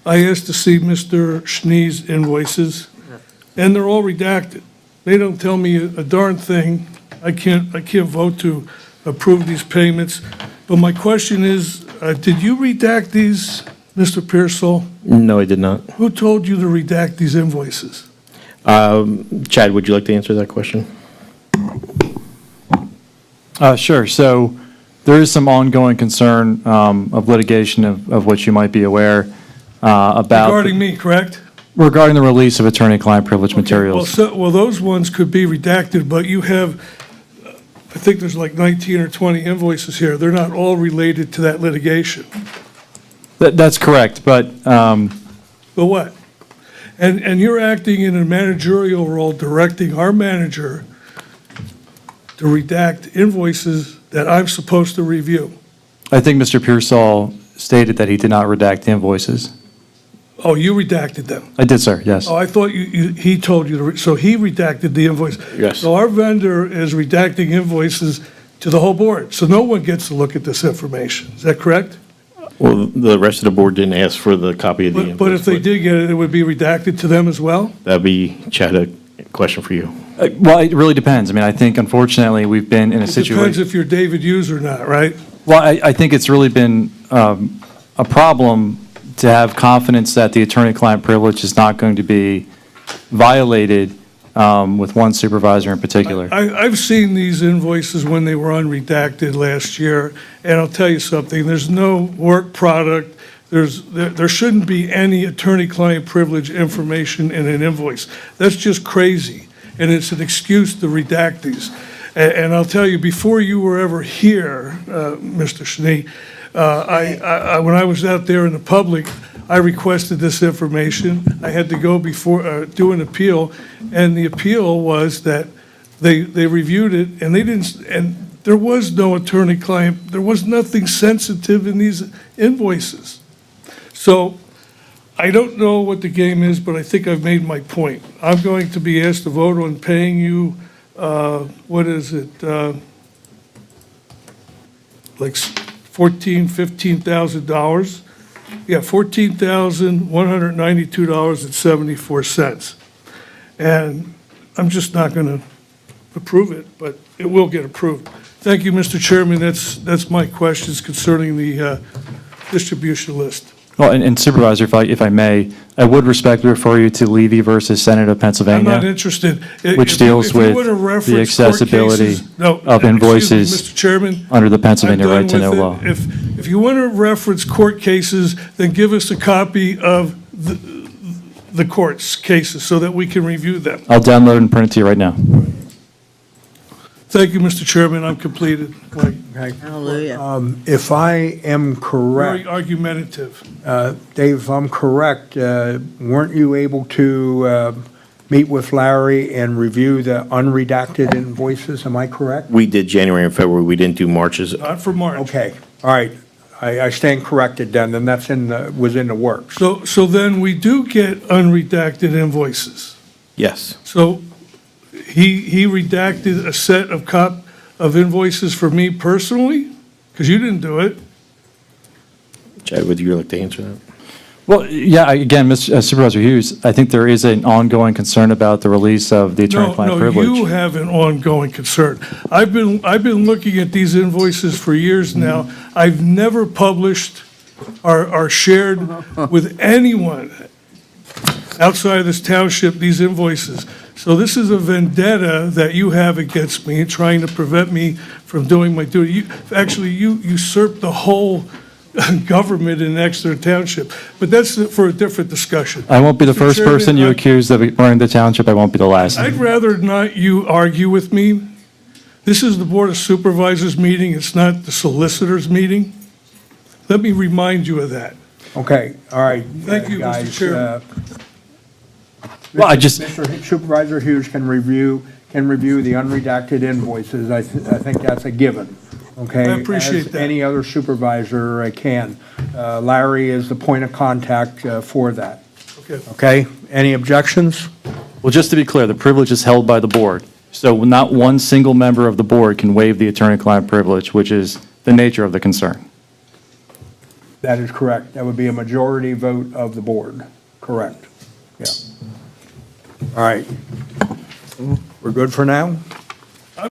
I asked to see Mr. Schnee's invoices, and they're all redacted. They don't tell me a darn thing. I can't vote to approve these payments. But my question is, did you redact these, Mr. Pearsall? No, I did not. Who told you to redact these invoices? Chad, would you like to answer that question? Sure. So there is some ongoing concern of litigation of which you might be aware about Regarding me, correct? regarding the release of attorney-client privilege materials. Well, those ones could be redacted, but you have, I think there's like 19 or 20 invoices here. They're not all related to that litigation. That's correct, but But what? And you're acting in a managerial role, directing our manager to redact invoices that I'm supposed to review. I think Mr. Pearsall stated that he did not redact the invoices. Oh, you redacted them? I did, sir, yes. Oh, I thought he told you to, so he redacted the invoice? Yes. So our vendor is redacting invoices to the whole board, so no one gets to look at this information. Is that correct? Well, the rest of the board didn't ask for the copy of the invoice. But if they did get it, it would be redacted to them as well? That'd be, Chad, a question for you. Well, it really depends. I mean, I think unfortunately, we've been in a It depends situation. if you're David Hughes or not, right? Well, I think it's really been a problem to have confidence that the attorney-client privilege is not going to be violated with one supervisor in particular. I've seen these invoices when they were unredacted last year, and I'll tell you something, there's no work product, there shouldn't be any attorney-client privilege information in an invoice. That's just crazy, and it's an excuse to redact these. And I'll tell you, before you were ever here, Mr. Schnee, when I was out there in the public, I requested this information. I had to go before, do an appeal, and the appeal was that they reviewed it, and they didn't, and there was no attorney-client, there was nothing sensitive in these invoices. So I don't know what the game is, but I think I've made my point. I'm going to be asked to vote on paying you, what is it, like $15,000. Yeah, $14,192.74. And I'm just not going to approve it, but it will get approved. Thank you, Mr. Chairman. That's my questions concerning the distribution list. Well, and Supervisor, if I may, I would respectfully refer you to Levy versus Senate of I'm Pennsylvania. not interested. Which If you- deals if you with wanna the reference court accessibility cases- no, of excuse me, invoices Mr. Chairman, under the Pennsylvania I'm done right to know with it. law. If you want to reference court cases, then give us a copy of the court's cases so that we can review them. I'll download and print it to you right now. Thank you, Mr. Chairman. I'm completed. Like, Okay. Hallelujah. If I am very correct, argumentative. Dave, if I'm correct, weren't you able to meet with Larry and review the unredacted invoices? Am I correct? We did January and February. We didn't do March's. Not for March. Okay, all right. I stand corrected then, that's was in the works. So then we do get unredacted invoices. Yes. So he redacted a set of invoices for me personally? Because you didn't do it. Chad, would you like to answer that? Well, yeah, again, Mr. Supervisor Hughes, I think there is an ongoing concern about the release of the attorney-client No, privilege. you have an ongoing concern. I've been looking at these invoices for years now. I've never published or shared with anyone outside of this township these invoices. So this is a vendetta that you have against me, trying to prevent me from doing my duty. Actually, you usurped the whole government in Exeter Township, but that's for a different discussion. I won't be the Mr. first Chairman, person you accuse of running the township. I won't be the last. I'd rather not you argue with me. This is the Board of Supervisors meeting, it's not the Solicitor's meeting. Let me remind you of that. Okay, all right. Thank you, Mr. guys, Chairman. Well, I just- Mr. Supervisor Hughes can review the unredacted invoices. I think that's a given, okay? I appreciate As that. any other supervisor can. Larry is the point of contact for that, Okay. okay? Any objections? Well, just to be clear, the privilege is held by the board. So not one single member of the board can waive the attorney-client privilege, which is the nature of the concern. That is correct. That would be a majority vote of the board. Correct. Yeah. All right. We're good for now?